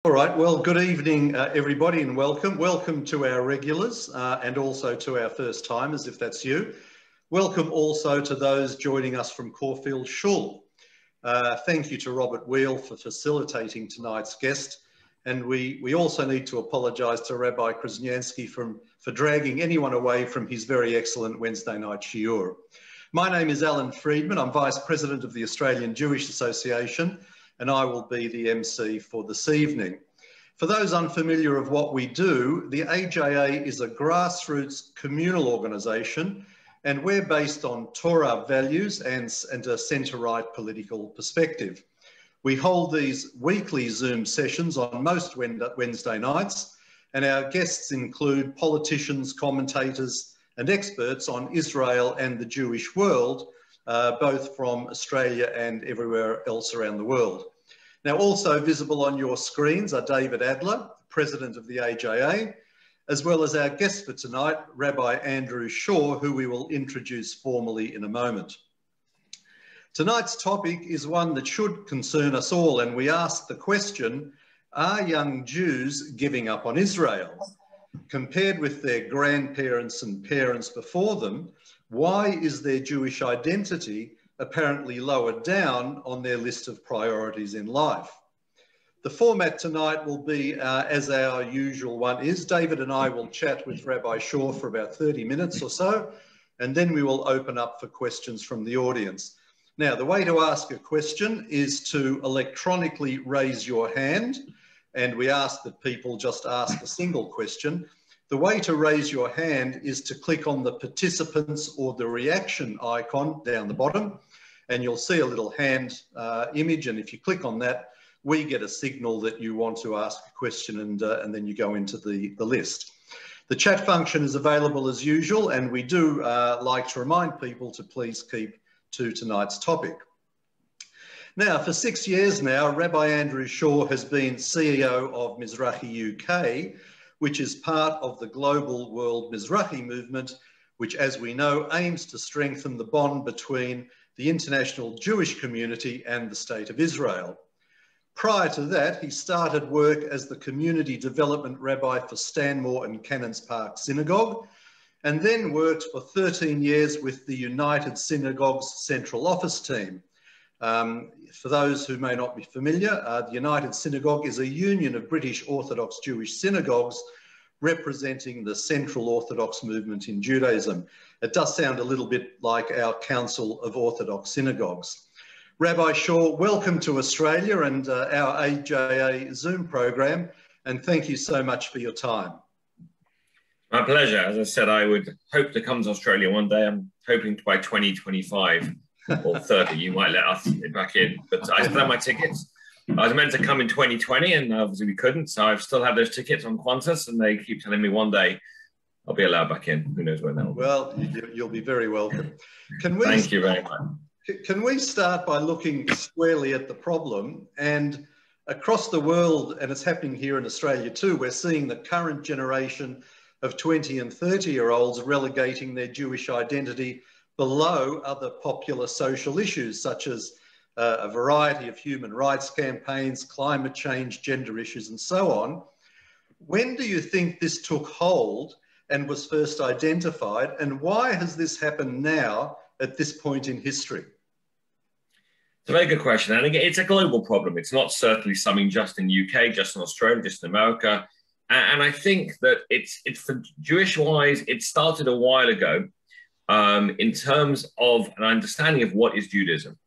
All right, well, good evening, everybody, and welcome. Welcome to our regulars and also to our first timers, if that's you. Welcome also to those joining us from Caulfield Shul. Thank you to Robert Wheel for facilitating tonight's guest. And we also need to apologise to Rabbi Krasniansky for dragging anyone away from his very excellent Wednesday night shiur. My name is Alan Friedman. I'm Vice President of the Australian Jewish Association, and I will be the MC for this evening. For those unfamiliar of what we do, the AJA is a grassroots communal organisation, and we're based on Torah values and a centre-right political perspective. We hold these weekly Zoom sessions on most Wednesday nights, and our guests include politicians, commentators, and experts on Israel and the Jewish world, both from Australia and everywhere else around the world. Now, also visible on your screens are David Adler, President of the AJA, as well as our guest for tonight, Rabbi Andrew Shaw, who we will introduce formally in a moment. Tonight's topic is one that should concern us all, and we ask the question, are young Jews giving up on Israel? Compared with their grandparents and parents before them, why is their Jewish identity apparently lower down on their list of priorities in life? The format tonight will be, as our usual one is, David and I will chat with Rabbi Shaw for about 30 minutes or so, and then we will open up for questions from the audience. Now, the way to ask a question is to electronically raise your hand, and we ask that people just ask a single question. The way to raise your hand is to click on the participants or the reaction icon down the bottom, and you'll see a little hand image, and if you click on that, we get a signal that you want to ask a question, and then you go into the list. The chat function is available as usual, and we do like to remind people to please keep to tonight's topic. Now, for 6 years now, Rabbi Andrew Shaw has been CEO of Mizrachi UK, which is part of the global World Mizrachi movement, which, as we know, aims to strengthen the bond between the international Jewish community and the State of Israel. Prior to that, he started work as the Community Development Rabbi for Stanmore and Cannons Park Synagogue, and then worked for 13 years with the United Synagogues Central Office team. For those who may not be familiar, the United Synagogue is a union of British Orthodox Jewish synagogues representing the Central Orthodox movement in Judaism. It does sound a little bit like our Council of Orthodox Synagogues. Rabbi Shaw, welcome to Australia and our AJA Zoom program, and thank you so much for your time. My pleasure. As I said, I would hope to come to Australia one day. I'm hoping by 2025 or 30, you might let us back in. But I still have my tickets. I was meant to come in 2020 and obviously we couldn't. So I still have those tickets on Qantas and they keep telling me one day I'll be allowed back in. Who knows when that will be. Well, you'll be very welcome. Thank you very much. Can we start by looking squarely at the problem? And across the world, and it's happening here in Australia too, we're seeing the current generation of 20 and 30-year-olds relegating their Jewish identity below other popular social issues, such as a variety of human rights campaigns, climate change, gender issues, and so on. When do you think this took hold and was first identified, and why has this happened now at this point in history? It's a very good question. And again, it's a global problem. It's not certainly something just in UK, just in Australia, just in America. And I think that it's for Jewish-wise, it started a while ago in terms of an understanding of what is Judaism.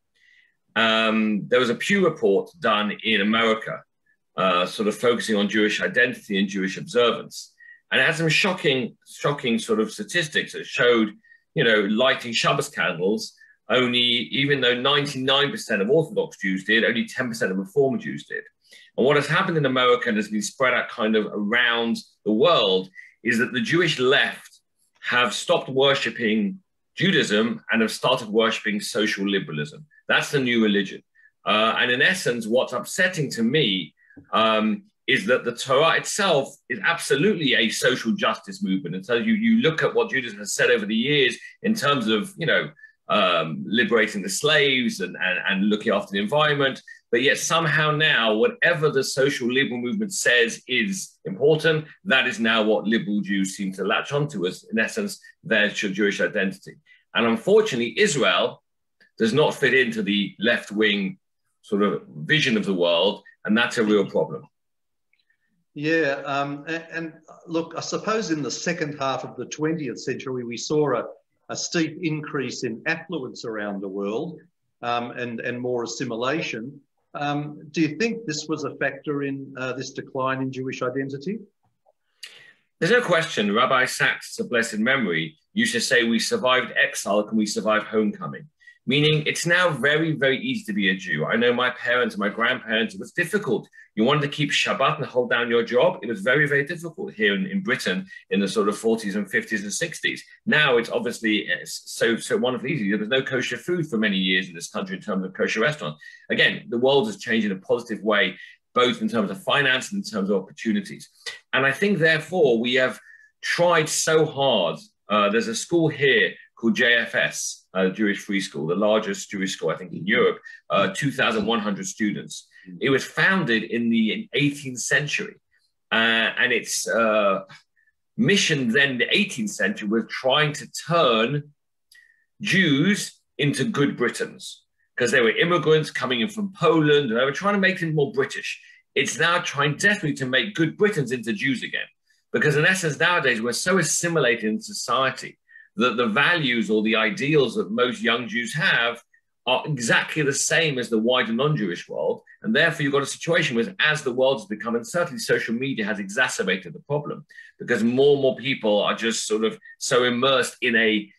There was a Pew report done in America, sort of focusing on Jewish identity and Jewish observance. And it had some shocking sort of statistics that showed, you know, lighting Shabbos candles, only, even though 99% of Orthodox Jews did, only 10% of Reform Jews did. And what has happened in America and has been spread out kind of around the world is that the Jewish left have stopped worshipping Judaism and have started worshipping social liberalism. That's the new religion. And in essence, what's upsetting to me is that the Torah itself is absolutely a social justice movement. And so you look at what Judaism has said over the years in terms of, you know, liberating the slaves and looking after the environment. but yet somehow now, whatever the social liberal movement says is important, that is now what liberal Jews seem to latch onto as, in essence, their Jewish identity. And unfortunately, Israel does not fit into the left-wing sort of vision of the world, and that's a real problem. Yeah, and look, I suppose in the second half of the 20th century, we saw a steep increase in affluence around the world and more assimilation. Do you think this was a factor in this decline in Jewish identity? There's no question. Rabbi Sachs, of blessed memory, used to say, we survived exile, can we survive homecoming? Meaning it's now very, very easy to be a Jew. I know my parents, my grandparents, it was difficult. You wanted to keep Shabbat and hold down your job. It was very, very difficult here in Britain in the sort of 40s and 50s and 60s. Now it's obviously so wonderfully easy. There was no kosher food for many years in this country in terms of kosher restaurants. Again, the world has changed in a positive way, both in terms of finance and in terms of opportunities. And I think, therefore, we have tried so hard. There's a school here called JFS, Jewish Free School, the largest Jewish school, I think, in Europe, 2,100 students. It was founded in the 18th century. And its mission then in the 18th century was trying to turn Jews into good Britons, because they were immigrants coming in from Poland, and they were trying to make them more British. It's now trying desperately to make good Britons into Jews again, because in essence, nowadays, we're so assimilated in society that the values or the ideals that most young Jews have are exactly the same as the wider non-Jewish world. And therefore, you've got a situation where, as the world has become, and certainly social media has exacerbated the problem, because more and more people are just sort of so immersed in a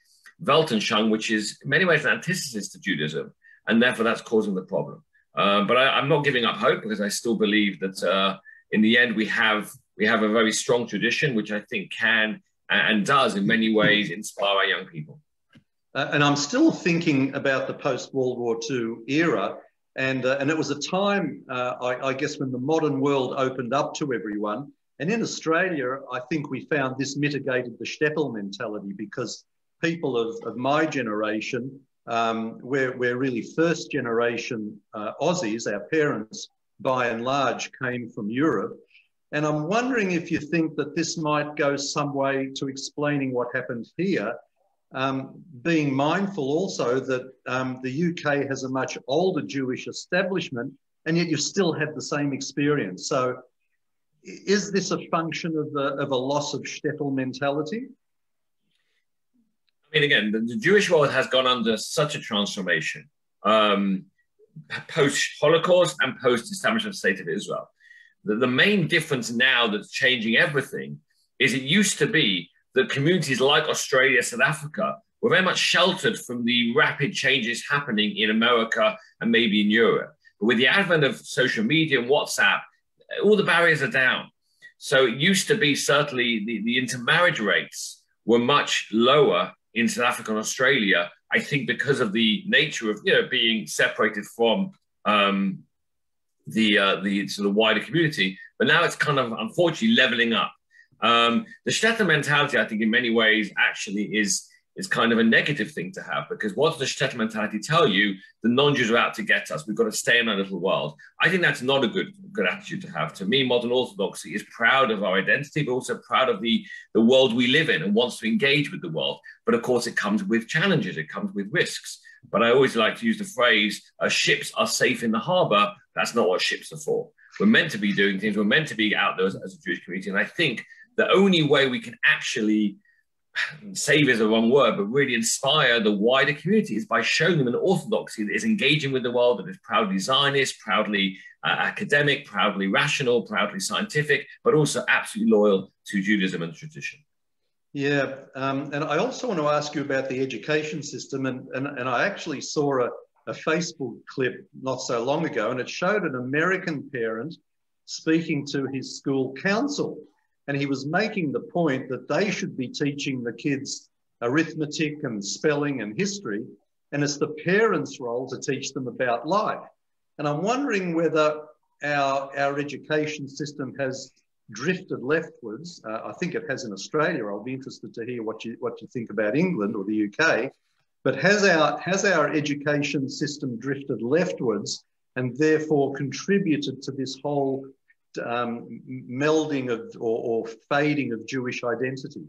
Weltanschauung, which is in many ways an antithesis to Judaism. And therefore, that's causing the problem. But I'm not giving up hope, because I still believe that in the end, we have a very strong tradition, which I think can and does in many ways inspire our young people. And I'm still thinking about the post-World War II era. And it was a time, I guess, when the modern world opened up to everyone. And in Australia, I think we found this mitigated the Shtetl mentality, because people of my generation, we're really first generation Aussies. Our parents, by and large, came from Europe. And I'm wondering if you think that this might go some way to explaining what happened here, being mindful also that the UK has a much older Jewish establishment, and yet you still have the same experience. So is this a function of a loss of Shtetl mentality? I mean, again, the Jewish world has gone under such a transformation post-Holocaust and post-establishment of the State of Israel. The main difference now that's changing everything is it used to be that communities like Australia, South Africa were very much sheltered from the rapid changes happening in America and maybe in Europe. But with the advent of social media and WhatsApp, all the barriers are down. So it used to be certainly the intermarriage rates were much lower in South Africa and Australia, I think because of the nature of being separated from the sort of wider community. But now it's kind of unfortunately leveling up. The Shtetl mentality, I think, in many ways actually is kind of a negative thing to have, because what does the Shtetl mentality tell you? The non-Jews are out to get us. We've got to stay in our little world. I think that's not a good attitude to have. To me, modern Orthodoxy is proud of our identity, but also proud of the world we live in and wants to engage with the world. But of course, it comes with challenges. It comes with risks. But I always like to use the phrase, ships are safe in the harbor. That's not what ships are for. We're meant to be doing things. We're meant to be out there as a Jewish community. And I think the only way we can actually save is the wrong word, but really inspire the wider community is by showing them an orthodoxy that is engaging with the world, that is proudly Zionist, proudly academic, proudly rational, proudly scientific, but also absolutely loyal to Judaism and tradition. Yeah, and I also want to ask you about the education system, and I actually saw a Facebook clip not so long ago, and it showed an American parent speaking to his school council. And he was making the point that they should be teaching the kids arithmetic and spelling and history, and it's the parents' role to teach them about life. And I'm wondering whether our education system has drifted leftwards. I think it has in Australia. I'll be interested to hear what you think about England or the UK. But has our education system drifted leftwards and therefore contributed to this whole melding of or fading of Jewish identity?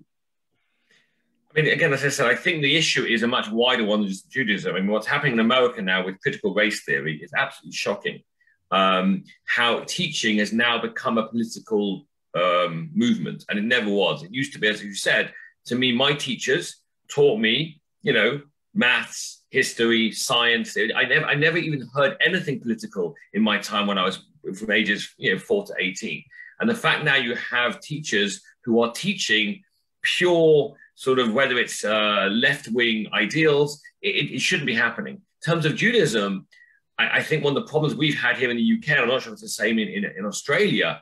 I mean, again, as I said, I think the issue is a much wider one than just Judaism. I mean, what's happening in America now with critical race theory is absolutely shocking. How teaching has now become a political movement, and it never was. It used to be, as you said, to me, my teachers taught me, you know, maths, history, science. I never even heard anything political in my time when I was from ages 4 to 18. And the fact now you have teachers who are teaching pure sort of, whether it's left-wing ideals, it shouldn't be happening. In terms of Judaism, I think one of the problems we've had here in the UK, and I'm not sure if it's the same in Australia,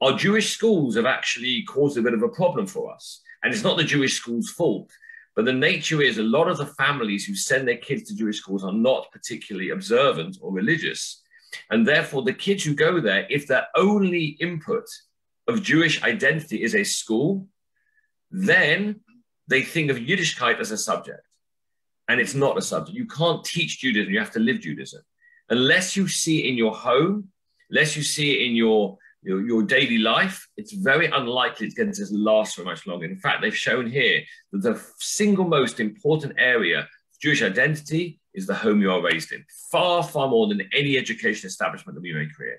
our Jewish schools have actually caused a bit of a problem for us. And it's not the Jewish schools' fault, but the nature is a lot of the families who send their kids to Jewish schools are not particularly observant or religious. And therefore, the kids who go there, if their only input of Jewish identity is a school, then they think of Yiddishkeit as a subject. And it's not a subject. You can't teach Judaism. You have to live Judaism. Unless you see it in your home, unless you see it in your daily life, it's very unlikely it's going to last for much longer. In fact, they've shown here that the single most important area of Jewish identity is the home you are raised in, far, far more than any education establishment that we may create.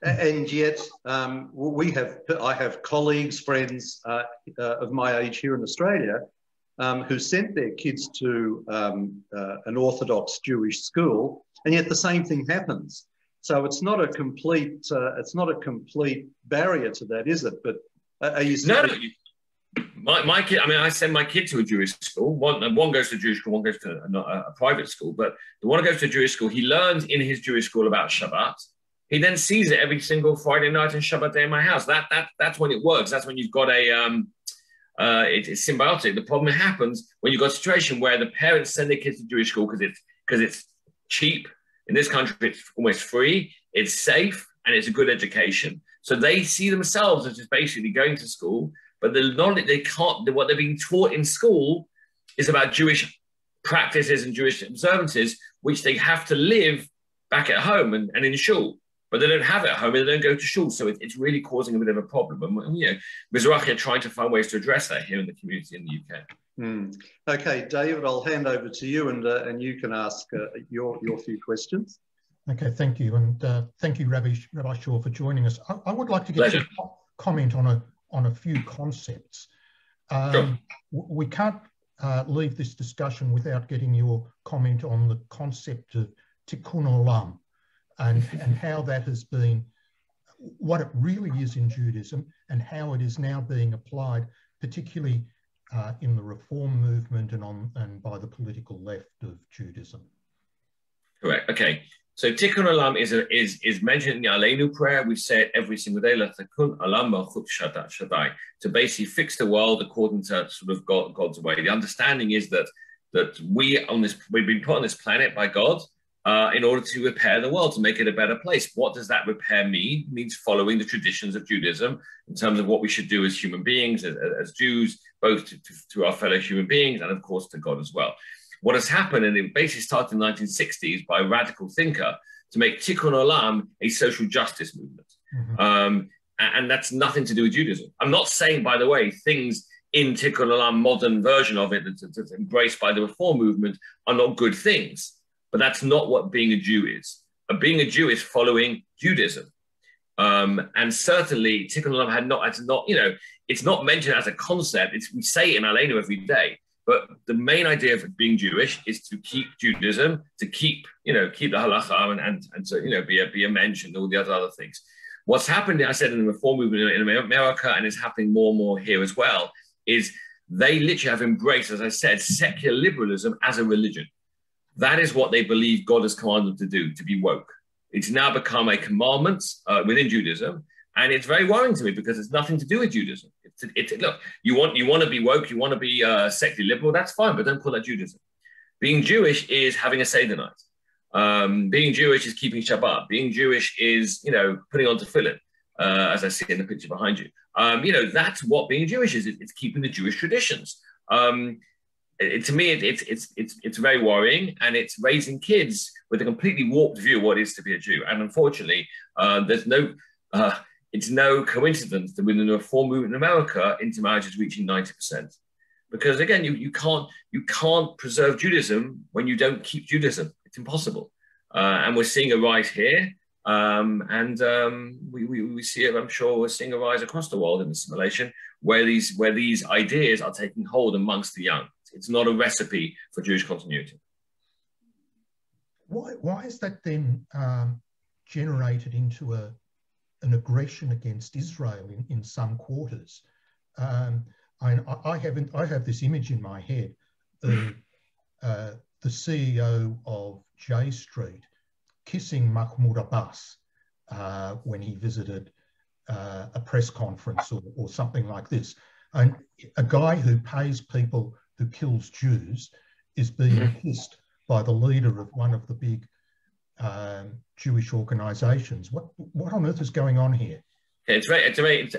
And yet, I have colleagues, friends of my age here in Australia who sent their kids to an Orthodox Jewish school, and yet the same thing happens. So it's not a complete barrier to that, is it? But are you saying? No, my kid. I mean, I send my kid to a Jewish school. One goes to a Jewish school, one goes to a private school. But the one who goes to a Jewish school, he learns in his Jewish school about Shabbat. He then sees it every single Friday night and Shabbat day in my house. That's when it works. That's when you've got it's symbiotic. The problem happens when you've got a situation where the parents send their kids to Jewish school because it's cheap. In this country, it's almost free, it's safe, and it's a good education. So they see themselves as just basically going to school, but what they're being taught in school is about Jewish practices and Jewish observances, which they have to live back at home and in shul. But they don't have it at home and they don't go to shul. So it's really causing a bit of a problem. And Mizrachi are trying to find ways to address that here in the community in the UK. Okay, David, I'll hand over to you and you can ask your few questions. Okay, thank you. And thank you, Rabbi Shaw, for joining us. I would like to get a comment on a few concepts. Sure. We can't leave this discussion without getting your comment on the concept of Tikkun Alam and how that has been, what it really is in Judaism and how it is now being applied, particularly in the reform movement and by the political left of Judaism. Correct. Okay. So Tikkun Alam is mentioned in the Aleinu prayer. We say it every single day. Tikkun Alam Shaddai, to basically fix the world according to sort of God's way. The understanding is that we've been put on this planet by God in order to repair the world, to make it a better place. What does that repair mean? It means following the traditions of Judaism in terms of what we should do as human beings, as Jews, both to our fellow human beings and, of course, to God as well. What has happened, and it basically started in the 1960s by a radical thinker to make Tikkun Alam a social justice movement. Mm-hmm. And that's nothing to do with Judaism. I'm not saying, by the way, things in Tikkun Alam, modern version of it that's embraced by the reform movement are not good things. But that's not what being a Jew is. Being a Jew is following Judaism. And certainly Tikkun Alam it's not mentioned as a concept. We say it in Aleinu every day. But the main idea of being Jewish is to keep Judaism, to keep the halacha and to, be a mensch and all the other things. What's happened, I said, in the reform movement in America, and it's happening more and more here as well, is they literally have embraced, as I said, secular liberalism as a religion. That is what they believe God has commanded them to do, to be woke. It's now become a commandment within Judaism, and it's very worrying to me because it's nothing to do with Judaism. Look, you want to be woke, you want to be secularly liberal, that's fine, but don't call that Judaism. Being Jewish is having a Seder night. Being Jewish is keeping Shabbat. Being Jewish is, putting on tefillin, as I see in the picture behind you. That's what being Jewish is. It's keeping the Jewish traditions. to me, it's very worrying, and it's raising kids with a completely warped view of what it is to be a Jew. And unfortunately, it's no coincidence that within the reform movement in America, intermarriage is reaching 90%. Because again, you can't preserve Judaism when you don't keep Judaism. It's impossible. And we're seeing a rise here, we see it. I'm sure we're seeing a rise across the world in assimilation, where these ideas are taking hold amongst the young. It's not a recipe for Jewish continuity. Why is that then generated into an aggression against Israel in some quarters? I have this image in my head of the CEO of J Street kissing Mahmoud Abbas when he visited a press conference or something like this. And a guy who pays people who kills Jews is being kissed by the leader of one of the big Jewish organisations. What on earth is going on here? To me,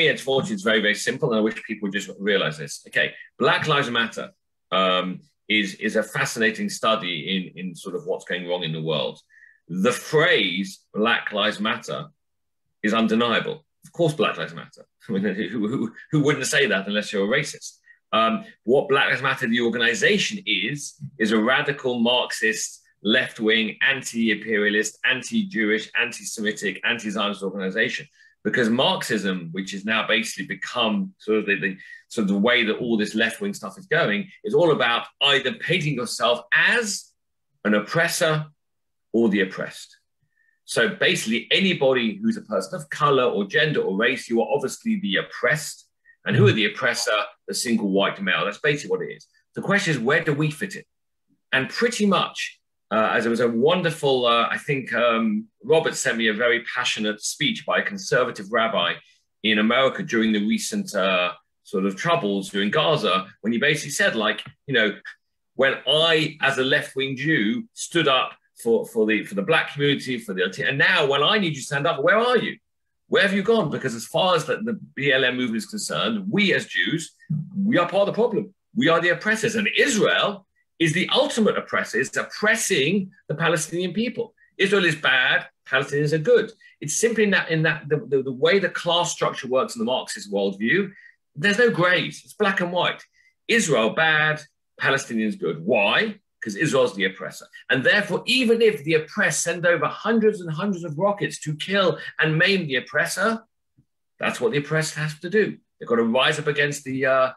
unfortunately, it's very, very simple, and I wish people would just realise this. Okay, Black Lives Matter is a fascinating study in sort of what's going wrong in the world. The phrase Black Lives Matter is undeniable. Of course, Black Lives Matter. I mean, who wouldn't say that unless you're a racist? What Black Lives Matter, the organisation, is a radical Marxist, left-wing, anti-imperialist, anti-Jewish, anti-Semitic, anti-Zionist organisation. Because Marxism, which has now basically become sort of the way that all this left-wing stuff is going, is all about either painting yourself as an oppressor or the oppressed. So basically, anybody who's a person of color or gender or race, you are obviously the oppressed. And who are the oppressor? The single white male. That's basically what it is. The question is, where do we fit in? And pretty much, as it was a wonderful, I think Robert sent me a very passionate speech by a conservative rabbi in America during the recent sort of troubles during Gaza, when he basically said, like, you know, when I, as a left-wing Jew, stood up for the black community, and now when I need you to stand up, where are you? Where have you gone? Because as far as the BLM movement is concerned, we as Jews, we are part of the problem. We are the oppressors, and Israel is the ultimate oppressor. It's oppressing the Palestinian people. Israel is bad, Palestinians are good. It's simply in that the way the class structure works in the Marxist worldview, there's no grays, it's black and white. Israel bad, Palestinians good. Why? Because Israel's the oppressor. And therefore, even if the oppressed send over hundreds and hundreds of rockets to kill and maim the oppressor, that's what the oppressed have to do. They've got to rise up against the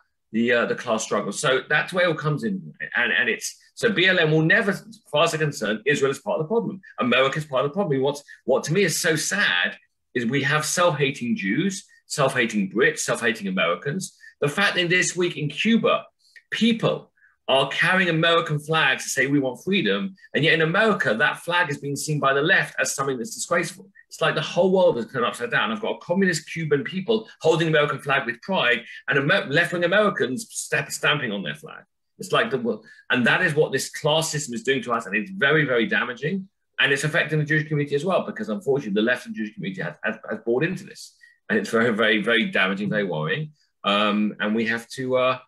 class struggle. So that's where it all comes in. And it's, so BLM will never, as far as I'm concerned, Israel is part of the problem. America is part of the problem. What to me is so sad is we have self-hating Jews, self-hating Brits, self-hating Americans. The fact that this week in Cuba, people are carrying American flags to say we want freedom, and yet in America, that flag is being seen by the left as something that's disgraceful. It's like the whole world has turned upside down. I've got communist Cuban people holding the American flag with pride, and left-wing Americans stamping on their flag. It's like the world, and that is what this class system is doing to us, and it's very, very damaging, and it's affecting the Jewish community as well, because unfortunately, the left and Jewish community has bought into this, and it's very, very, very damaging, very worrying, and we have to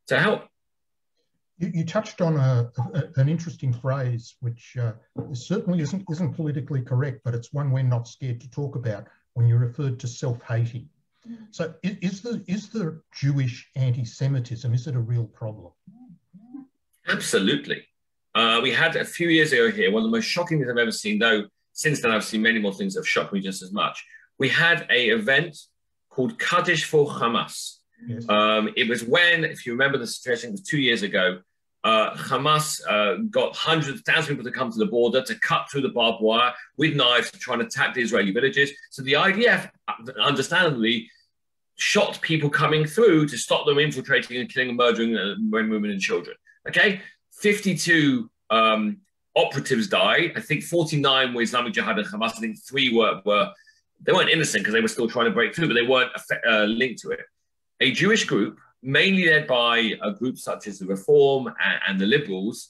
help. You touched on an interesting phrase, which certainly isn't politically correct, but it's one we're not scared to talk about when you referred to self-hating. So is the Jewish anti-Semitism, is it a real problem? Absolutely. We had a few years ago here, one of the most shocking things I've ever seen, though since then I've seen many more things that have shocked me just as much. We had an event called Kaddish For Hamas. Yes. It was when, if you remember the situation, it was 2 years ago, Hamas got hundreds of thousands of people to come to the border to cut through the barbed wire with knives to try and attack the Israeli villages. So the IDF, understandably, shot people coming through to stop them infiltrating and killing and murdering men, women and children. Okay, 52 operatives died. I think 49 were Islamic Jihad and Hamas. I think 3 were they weren't innocent because they were still trying to break through, but they weren't linked to it. A Jewish group, mainly led by groups such as the Reform and the Liberals,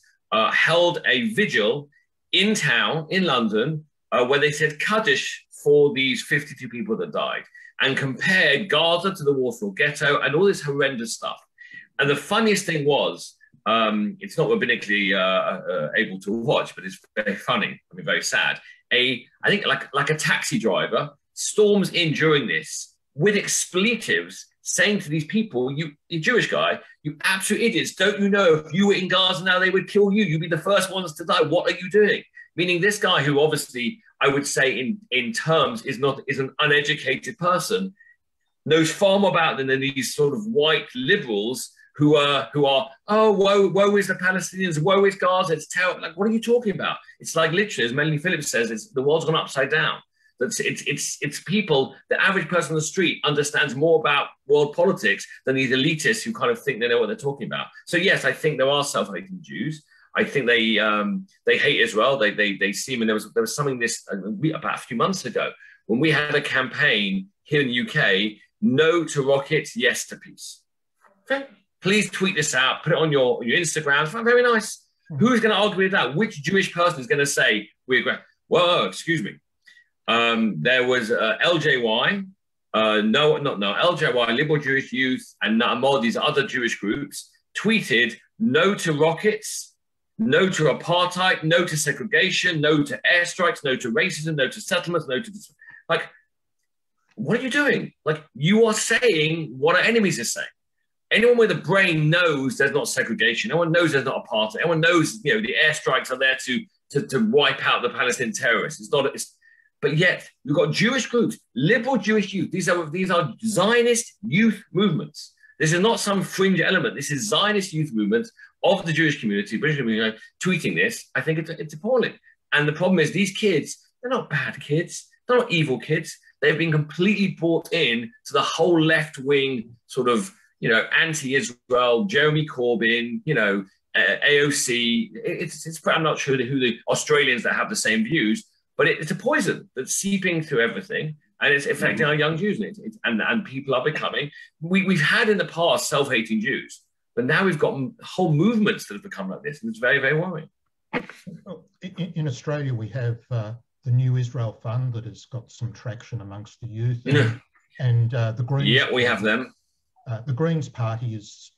held a vigil in town, in London, where they said Kaddish for these 52 people that died, and compared Gaza to the Warsaw Ghetto and all this horrendous stuff. And the funniest thing was, It's not rabbinically able to watch, but it's very funny. I mean, very sad. I think like a taxi driver storms in during this with expletives, saying to these people, you Jewish guy, you absolute idiots, don't you know if you were in Gaza now, they would kill you. You'd be the first ones to die. What are you doing? Meaning this guy, who obviously I would say in terms is an uneducated person, knows far more about than these sort of white liberals who are oh, woe is the Palestinians, woe is Gaza, it's terrible. Like, what are you talking about? It's like literally, as Melanie Phillips says, the world's gone upside down. It's people, the average person on the street understands more about world politics than these elitists who kind of think they know what they're talking about. So yes, I think there are self-hating Jews. I think they hate Israel. They seem, and there was something about a few months ago when we had a campaign here in the UK, no to rockets, yes to peace. Okay, please tweet this out, put it on your Instagram. It's very nice. Who's going to argue with that? Which Jewish person is going to say we agree? Whoa, excuse me. There was LJY, LJY, Liberal Jewish Youth, and Na'amod, these other Jewish groups, tweeted no to rockets, no to apartheid, no to segregation, no to airstrikes, no to racism, no to settlements, no to this. Like, what are you doing? Like, you are saying what our enemies are saying. Anyone with a brain knows there's not segregation. No one knows there's not apartheid. Everyone knows, the airstrikes are there to wipe out the Palestinian terrorists. But yet you've got Jewish groups, liberal Jewish youth. These are Zionist youth movements. This is not some fringe element. This is Zionist youth movements of the Jewish community, British community, tweeting this. I think it's appalling. And the problem is these kids, they're not bad kids. They're not evil kids. They've been completely brought in to the whole left-wing sort of, anti-Israel, Jeremy Corbyn, AOC. I'm not sure who the Australians that have the same views, but it's a poison that's seeping through everything, and it's affecting our young Jews. And people are becoming. We've had in the past self-hating Jews, but now we've got whole movements that have become like this, and it's very, very worrying. In Australia, we have the New Israel Fund that has got some traction amongst the youth, and the Greens. Yeah, we have them. The Greens Party is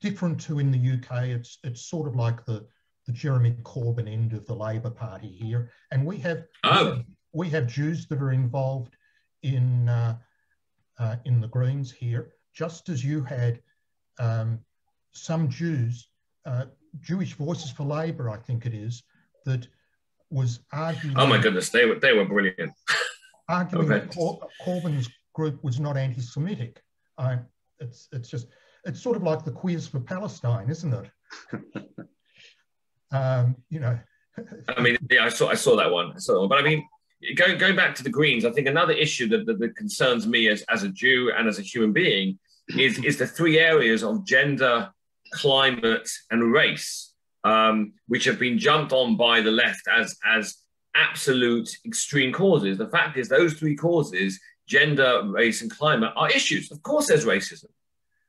different to in the UK. It's sort of like the Jeremy Corbyn end of the Labor Party here, and we have Jews that are involved in the Greens here, just as you had some Jews, Jewish Voices for Labour, I think it is, that was arguing. Oh my goodness, they were brilliant. Arguing that Corbyn's group was not anti-Semitic. It's sort of like the Quiz for Palestine, isn't it? I mean, yeah, I saw that one. But I mean, going back to the Greens, I think another issue that concerns me as a Jew and as a human being is the three areas of gender, climate, and race, which have been jumped on by the left as absolute extreme causes. The fact is, those three causes, gender, race, and climate, are issues. Of course, there's racism.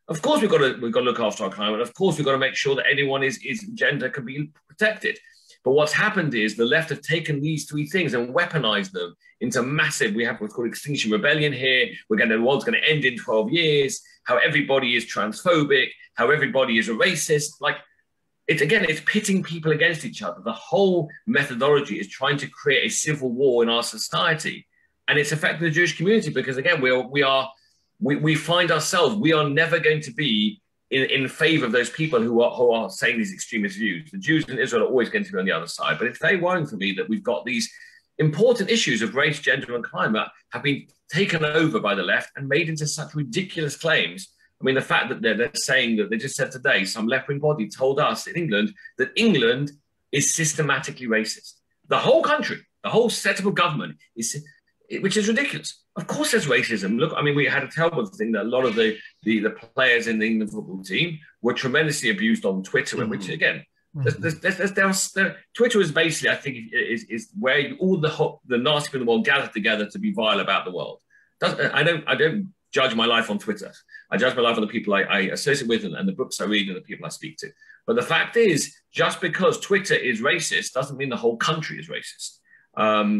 Of course, we've got to look after our climate. Of course, we've got to make sure that anyone is gender can be protected. But what's happened is the left have taken these three things and weaponized them into massive. We have what's called Extinction Rebellion here. The world's going to end in 12 years. How everybody is transphobic. How everybody is a racist. Like, it's pitting people against each other. The whole methodology is trying to create a civil war in our society, and it's affecting the Jewish community because again, we find ourselves, we are never going to be in favor of those people who are saying these extremist views. The Jews in Israel are always going to be on the other side. But it's very worrying for me that we've got these important issues of race, gender, and climate have been taken over by the left and made into such ridiculous claims. I mean, the fact that they're saying that they just said today, some left-wing body told us in England that England is systematically racist. The whole country, the whole setup of government which is ridiculous. Of course there's racism. Look, I mean, we had a terrible thing that a lot of the players in the England football team were tremendously abused on Twitter, which again, Twitter is basically, I think, is where all the nasty people in the world gather together to be vile about the world. I don't judge my life on Twitter. I judge my life on the people I associate with and the books I read and the people I speak to. But the fact is, just because Twitter is racist doesn't mean the whole country is racist.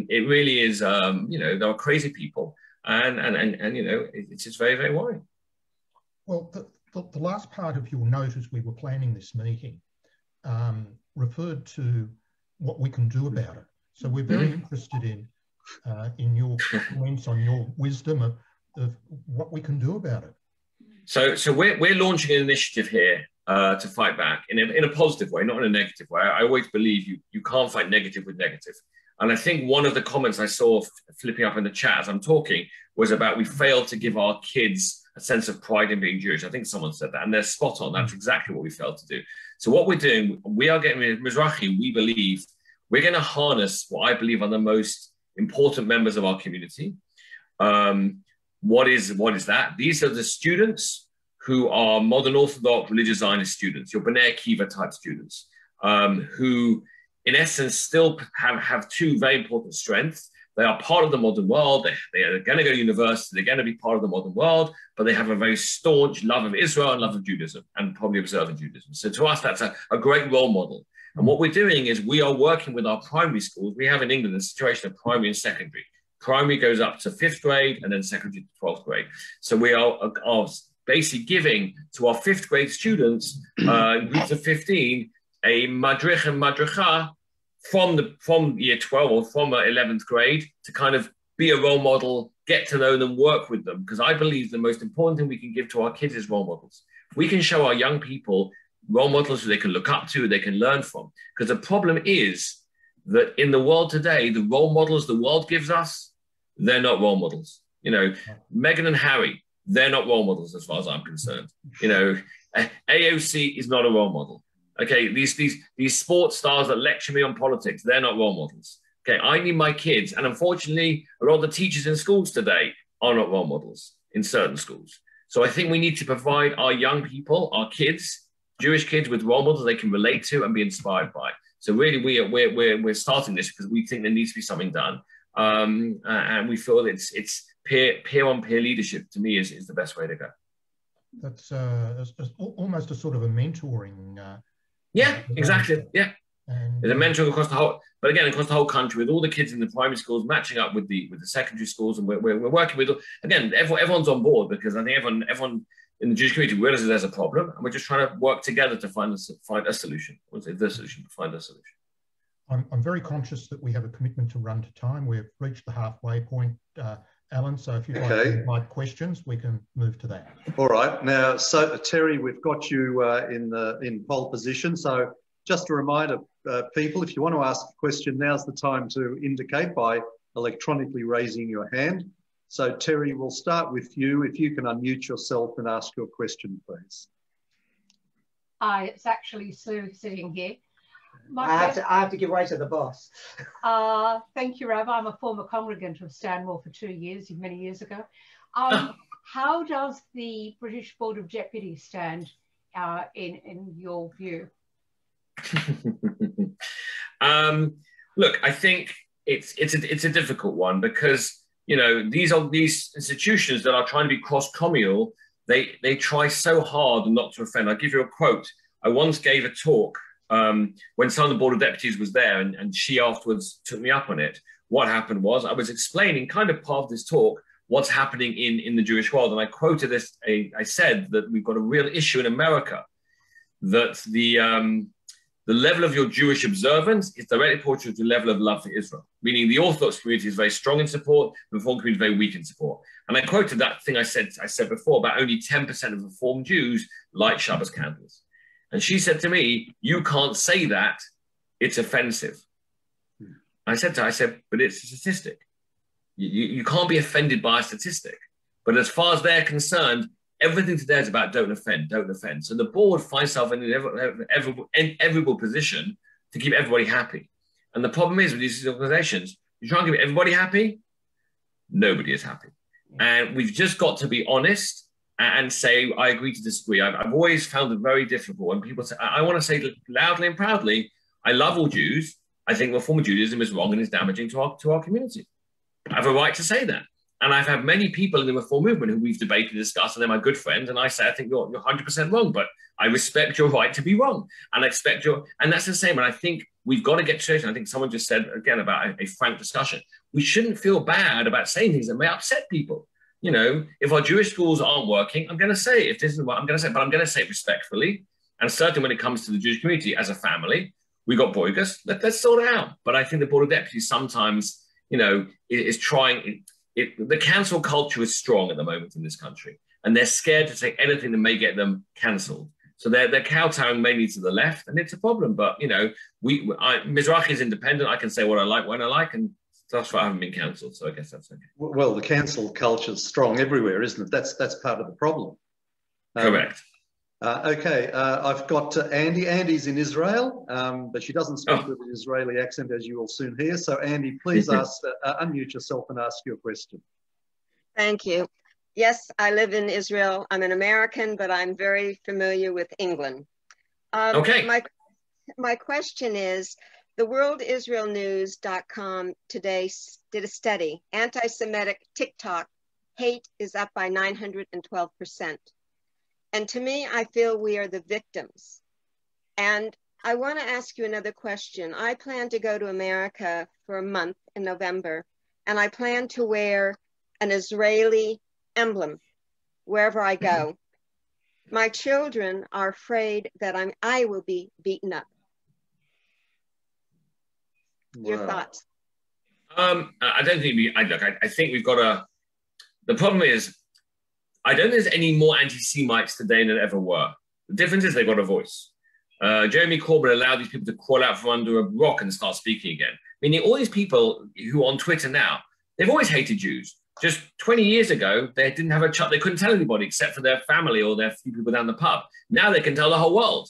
It really is, there are crazy people, and it's just very, very worrying. Well, the last part of your note as we were planning this meeting referred to what we can do about it. So we're very interested in your comments on your wisdom of what we can do about it. So we're launching an initiative here to fight back in a positive way, not in a negative way. I always believe you can't fight negative with negative. And I think one of the comments I saw flipping up in the chat as I'm talking was about we failed to give our kids a sense of pride in being Jewish. I think someone said that, and they're spot on. That's exactly what we failed to do. So what we're doing, we are getting Mizrachi, we believe, we're going to harness what I believe are the most important members of our community. What is that? These are the students who are modern Orthodox religious Zionist students, your B'nai Akiva type students, who in essence still have two very important strengths. They are part of the modern world. They are going to go to university. They're going to be part of the modern world, but they have a very staunch love of Israel and love of Judaism and probably observant Judaism. So to us, that's a great role model. And what we're doing is we are working with our primary schools. We have in England a situation of primary and secondary. Primary goes up to 5th grade and then secondary to 12th grade. So we are basically giving to our 5th grade students, groups of 15, a madrich and madricha from year 12 or from 11th grade to kind of be a role model, get to know them, work with them. Because I believe the most important thing we can give to our kids is role models. We can show our young people role models who they can look up to, they can learn from. Because the problem is that in the world today, the role models the world gives us, they're not role models. You know, Meghan and Harry, they're not role models as far as I'm concerned. You know, AOC is not a role model. Okay, these sports stars that lecture me on politics, they're not role models. Okay, I need my kids. And unfortunately, a lot of the teachers in schools today are not role models in certain schools. So I think we need to provide our young people, our kids, Jewish kids, with role models they can relate to and be inspired by. So really, we're starting this because we think there needs to be something done. And we feel it's peer-on-peer leadership, to me, is the best way to go. That's almost a sort of a mentoring. Yeah, exactly. Yeah. There's a mentoring across the whole, but again, across the whole country with all the kids in the primary schools matching up with the secondary schools. And we're working with, again, everyone's on board because I think everyone in the Jewish community realizes there's a problem. And we're just trying to work together to find a solution. I wouldn't say the solution, but find a solution. I'm very conscious that we have a commitment to run to time. We've reached the halfway point, Alan, so if you'd like to invite questions, we can move to that. All right. Now, so Terry, we've got you in pole position. So just a reminder, people, if you want to ask a question, now's the time to indicate by electronically raising your hand. So Terry, we'll start with you. If you can unmute yourself and ask your question, please. Hi, it's actually Sue sitting here. I have to give way to the boss. Thank you, Rabbi. I'm a former congregant of Stanmore for 2 years, many years ago. How does the British Board of Deputies stand in your view? Look, I think it's a difficult one because, you know, these institutions that are trying to be cross-communal, they try so hard not to offend. I'll give you a quote. I once gave a talk when some of the Board of Deputies was there, and she afterwards took me up on it. What happened was I was explaining kind of part of this talk, what's happening in the Jewish world. And I quoted this, I said that we've got a real issue in America, that the level of your Jewish observance is directly proportional to the level of love for Israel, meaning the Orthodox community is very strong in support, the Reform community is very weak in support. And I quoted that thing I said before about only 10% of Reform Jews light Shabbos candles. And she said to me, you can't say that, it's offensive. I said to her, but it's a statistic. You can't be offended by a statistic. But as far as they're concerned, everything today is about don't offend, don't offend. So the board finds itself in an enviable position to keep everybody happy. And the problem is with these organizations, you try and keep everybody happy, nobody is happy. And we've just got to be honest and say, I agree to disagree. I've always found it very difficult when people say, I want to say loudly and proudly, I love all Jews. I think Reform Judaism is wrong and is damaging to our community. I have a right to say that. And I've had many people in the Reform movement who we've debated and discussed, and they're my good friends. And I say, I think you're 100% wrong, but I respect your right to be wrong. And I expect and that's the same. And I think we've got to get straight. I think someone just said, again, about a frank discussion. We shouldn't feel bad about saying things that may upset people. you know, if our Jewish schools aren't working, I'm going to say, if this isn't what I'm going to say, but I'm going to say respectfully, and certainly when it comes to the Jewish community as a family, we got boigas, let's sort it out. But I think the Board of Deputies sometimes, you know, is trying, the cancel culture is strong at the moment in this country, and they're scared to take anything that may get them cancelled. So they're kowtowing mainly to the left, and it's a problem. But, you know, Mizrachi is independent. I can say what I like when I like, and that's why I haven't been cancelled. So I guess that's okay. Well, the cancel culture is strong everywhere, isn't it? That's part of the problem. Correct. Okay, I've got Andy. Andy's in Israel, but she doesn't speak with an Israeli accent, as you will soon hear. So, Andy, please unmute yourself and ask your question. Thank you. Yes, I live in Israel. I'm an American, but I'm very familiar with England. Okay. My question is, the worldisraelnews.com today did a study. Anti-Semitic TikTok hate is up by 912%. And to me, I feel we are the victims. And I want to ask you another question. I plan to go to America for a month in November, and I plan to wear an Israeli emblem wherever I go. My children are afraid that I will be beaten up. Your thoughts? I don't think I think we've got the problem is, I don't think there's any more anti-Semites today than there ever were. The difference is they've got a voice. Jeremy Corbyn allowed these people to crawl out from under a rock and start speaking again. Meaning all these people who are on Twitter now, they've always hated Jews. Just 20 years ago, they didn't have they couldn't tell anybody except for their family or their few people down the pub. Now they can tell the whole world.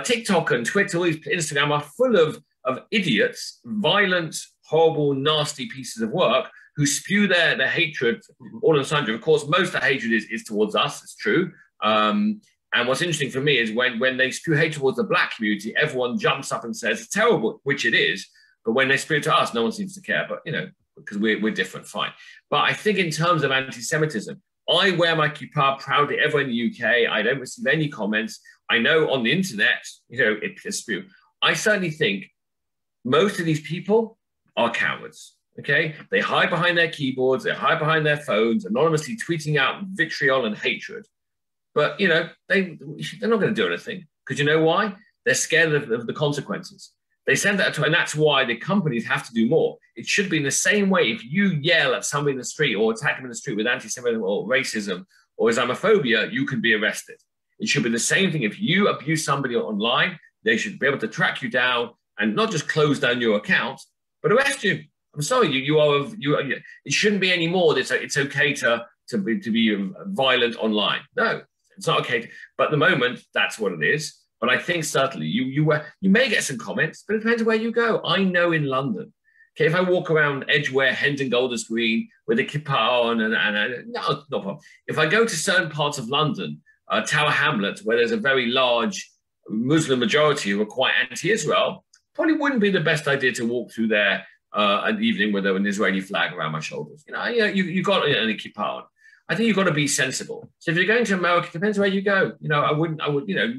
TikTok and Twitter, all these Instagram are full of idiots, violent, horrible, nasty pieces of work who spew their hatred all and sundry. Of course, most of the hatred is towards us, it's true. And what's interesting for me is when they spew hate towards the black community, everyone jumps up and says it's terrible, which it is. But when they spew it to us, no one seems to care. But, you know, because we're different, fine. But I think in terms of anti-Semitism, I wear my kippah proudly ever in the UK. I don't receive any comments. I know on the internet, you know, it's spew. I certainly think most of these people are cowards, okay? They hide behind their keyboards, they hide behind their phones, anonymously tweeting out vitriol and hatred. But, you know, they're not going to do anything. Because you know why? They're scared of the consequences. They send that to, and that's why the companies have to do more. It should be in the same way. If you yell at somebody in the street or attack them in the street with anti-Semitism or racism or Islamophobia, you can be arrested. It should be the same thing. If you abuse somebody online, they should be able to track you down and not just close down your account, but arrest you. I'm sorry, it shouldn't be anymore. It's okay to be violent online. No, it's not okay. But at the moment, that's what it is. But I think certainly you may get some comments, but it depends where you go. I know in London, okay, if I walk around Edgware, Hendon Golders Green with a kippah on, no problem. If I go to certain parts of London, Tower Hamlet, where there's a very large Muslim majority who are quite anti-Israel, probably wouldn't be the best idea to walk through there an evening with an Israeli flag around my shoulders. You got a kippah on. I think you've got to be sensible. So if you're going to America, it depends where you go. I would,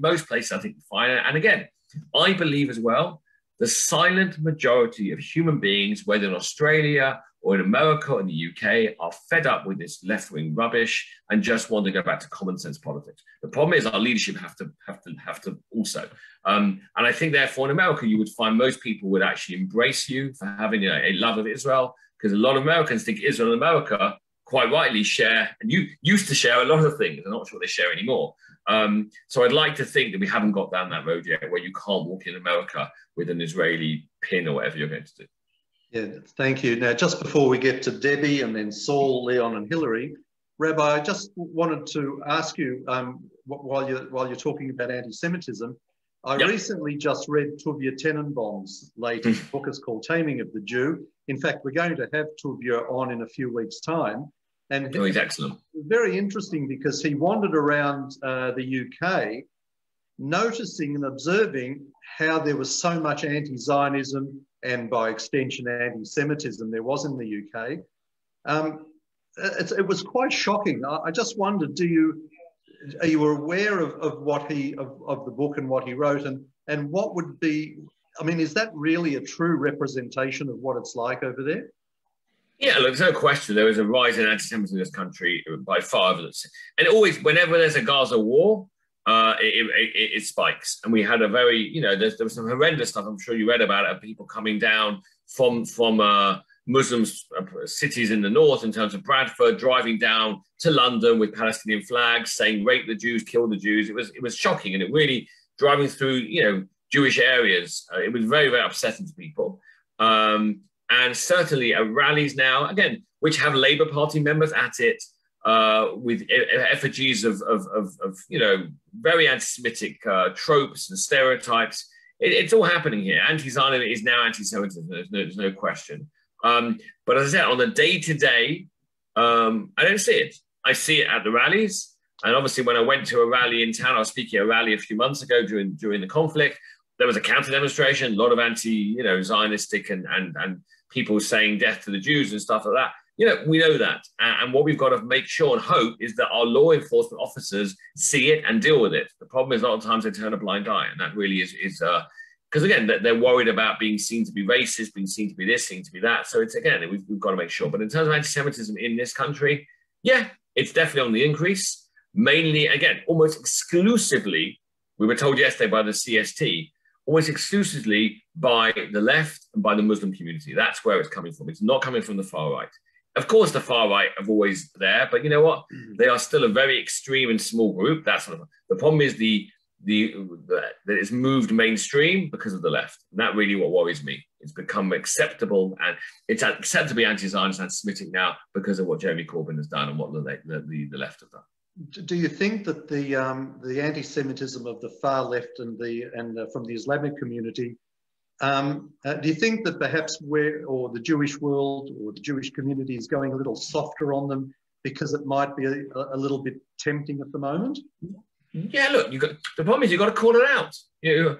most places I think fine. And again, I believe as well, the silent majority of human beings, whether in Australia or in America or in the UK, are fed up with this left-wing rubbish and just want to go back to common sense politics. The problem is our leadership have to also. And I think therefore in America, you would find most people would actually embrace you for having a love of Israel, because a lot of Americans think Israel and America quite rightly share, and you used to share a lot of things. I'm not sure they share anymore. So I'd like to think that we haven't got down that road yet where you can't walk in America with an Israeli pin or whatever you're going to do. Yeah, thank you. Now, just before we get to Debbie and then Saul, Leon and Hillary, Rabbi, I just wanted to ask you, while you're talking about anti-Semitism, I recently just read Tuvia Tenenbaum's latest book. It's called Taming of the Jew. In fact, we're going to have Tuvia on in a few weeks' time. And he's excellent. Very interesting because he wandered around the UK noticing and observing how there was so much anti-Zionism and by extension anti-Semitism there was in the UK. It was quite shocking. I just wondered, are you aware of what of the book and what he wrote, and what would be, I mean, is that really a true representation of what it's like over there? Yeah, look, there's no question. There is a rise in anti-Semitism in this country by far. And always, whenever there's a Gaza war, it spikes. And we had a very, you know, there was some horrendous stuff. I'm sure you read about it, of people coming down from Muslim cities in the north, in terms of Bradford, driving down to London with Palestinian flags, saying rape the Jews, kill the Jews. It was shocking, and it really driving through, you know, Jewish areas. It was very, very upsetting to people. And certainly at rallies now, again, which have Labour Party members at it, with effigies of you know, very anti-Semitic tropes and stereotypes. It's all happening here. Anti-Zionism is now anti-Semitism. There's no question. But as I said, on the day-to-day, I don't see it. I see it at the rallies. And obviously, when I went to a rally in town, I was speaking at a rally a few months ago during the conflict. There was a counter-demonstration, a lot of anti-Zionistic and people saying death to the Jews and stuff like that. You know, we know that. And what we've got to make sure and hope is that our law enforcement officers see it and deal with it. The problem is a lot of times they turn a blind eye. And that really is because, again, they're worried about being seen to be racist, being seen to be this, seen to be that. So it's, again, we've got to make sure. But in terms of anti-Semitism in this country, yeah, it's definitely on the increase. Mainly, again, almost exclusively, we were told yesterday by the CST, almost exclusively by the left and by the Muslim community. That's where it's coming from. It's not coming from the far right. Of course, the far right are always there, but you know what? They are still a very extreme and small group. That's what the problem is. That it's moved mainstream because of the left. And that really what worries me. It's become acceptable, and it's accepted to be anti-Zionist, anti-Semitic now because of what Jeremy Corbyn has done and what the left have done. Do you think that the anti-Semitism of the far left and from the Islamic community, do you think that perhaps the Jewish world or the Jewish community is going a little softer on them because it might be a little bit tempting at the moment? Yeah, look, the problem is you've got to call it out. There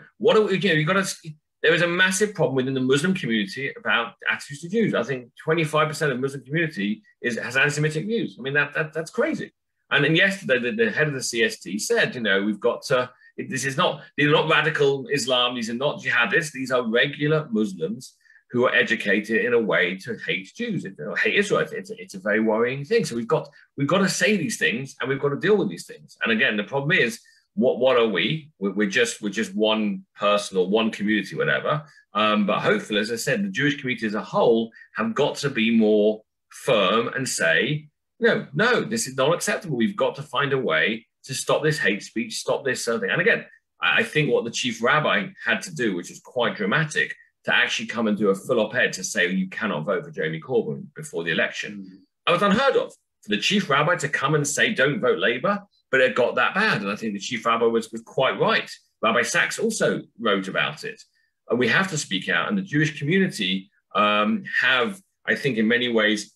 is a massive problem within the Muslim community about attitudes to Jews. I think 25% of the Muslim community has anti-Semitic views. I mean, that's crazy. And then yesterday, the head of the CST said, you know, we've got to, these are not radical Islam, these are not jihadists, these are regular Muslims who are educated in a way to hate Jews, hate Israel. It's a very worrying thing. So we've got to say these things, and we've got to deal with these things. And again, the problem is, what are we? We're just one person or one community, whatever. But hopefully, as I said, the Jewish community as a whole have got to be more firm and say, no, this is not acceptable. We've got to find a way to stop this hate speech, stop this thing. And again, I think what the chief rabbi had to do, which is quite dramatic, to actually come and do a full op-ed to say you cannot vote for Jeremy Corbyn before the election. That was unheard of. For the chief rabbi to come and say don't vote Labour, but it got that bad. And I think the chief rabbi was quite right. Rabbi Sachs also wrote about it. And we have to speak out. And the Jewish community have, I think, in many ways,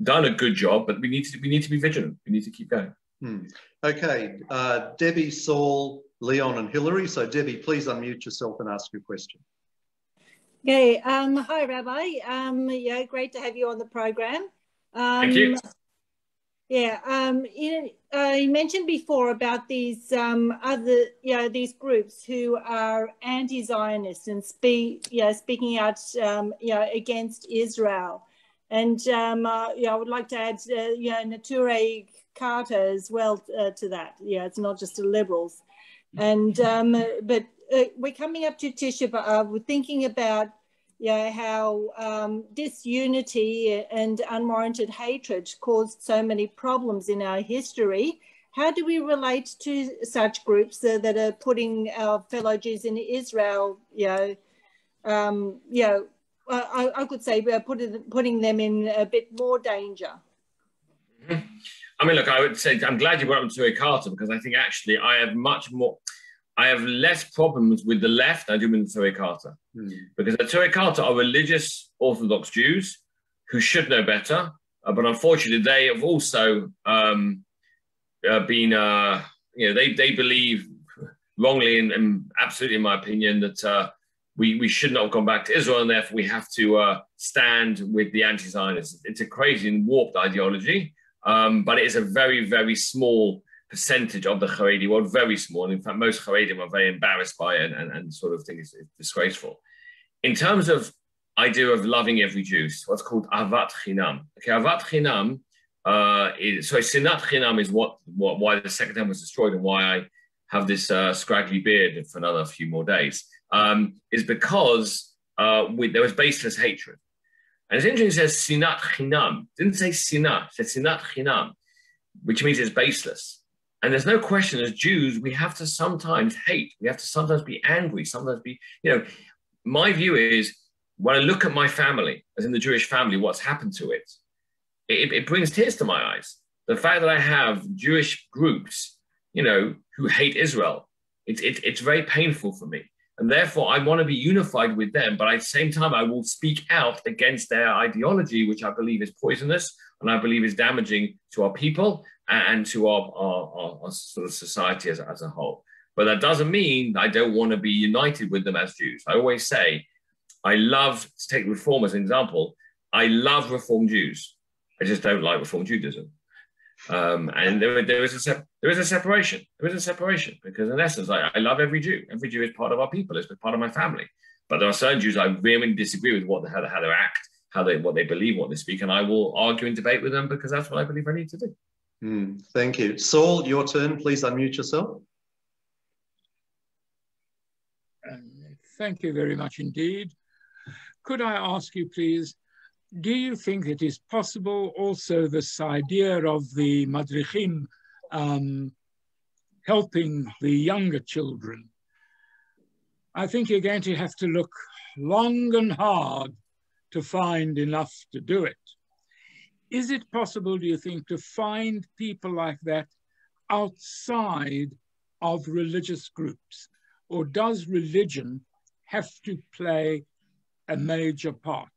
done a good job, but we need to be vigilant. We need to keep going. Okay, Debbie, Saul, Leon and Hillary. So Debbie, please unmute yourself and ask your question. Okay, hi Rabbi. Yeah, great to have you on the program. Thank you. Yeah, you mentioned before about these these groups who are anti-Zionist and speaking out, against Israel. And I would like to add, Neturei Carter as well to that. Yeah, it's not just the liberals. And but we're coming up to Tisha B'Av. We're thinking about how disunity and unwarranted hatred caused so many problems in our history. How do we relate to such groups that are putting our fellow Jews in Israel, I could say putting them in a bit more danger? I mean, look, I would say I'm glad you brought up Neturei Carter, because I think actually I have less problems with the left than I do with Neturei Carter. Because Neturei Carter are religious Orthodox Jews who should know better, but unfortunately they have also been, they believe wrongly and absolutely, in my opinion, that we should not have gone back to Israel, and therefore we have to stand with the anti-Zionists. It's a crazy and warped ideology, but it is a very, very small percentage of the Haredi world, very small. And in fact, most Haredim are very embarrassed by it and sort of think it's disgraceful. In terms of idea of loving every Jew, what's called avat chinam. Okay, avat chinam sinat chinam is why the second temple was destroyed and why I have this scraggly beard for another few more days, is because there was baseless hatred. And it's interesting, it says sinat chinam. It didn't say sinat, it said sinat chinam, which means it's baseless. And there's no question, as Jews, we have to sometimes hate. We have to sometimes be angry, sometimes be, my view is, when I look at my family, as in the Jewish family, what's happened to it, it brings tears to my eyes. The fact that I have Jewish groups, who hate Israel, it's very painful for me. And therefore, I want to be unified with them, but at the same time, I will speak out against their ideology, which I believe is poisonous and I believe is damaging to our people and to our sort of society as a whole. But that doesn't mean I don't want to be united with them as Jews. I always say, I love, to take Reform as an example, I love Reform Jews. I just don't like Reform Judaism. And there is a separation. There is a separation because in essence, I love every Jew. Every Jew is part of our people. It's part of my family. But there are certain Jews I vehemently disagree with how they act, what they believe, what they speak, and I will argue and debate with them because that's what I believe I need to do. Thank you. Saul, your turn. Please unmute yourself. Thank you very much indeed. Could I ask you, please, do you think it is possible also this idea of the madrichim helping the younger children? I think you're going to have to look long and hard to find enough to do it. Is it possible, do you think, to find people like that outside of religious groups? Or does religion have to play a major part?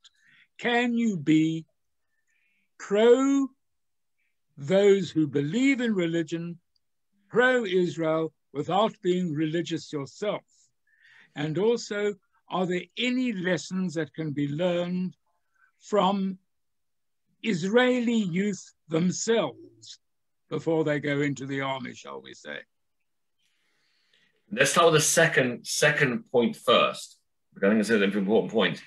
Can you be pro those who believe in religion, pro-Israel, without being religious yourself? And also, are there any lessons that can be learned from Israeli youth themselves before they go into the army, shall we say? Let's start with the second point first, because I think it's an important point.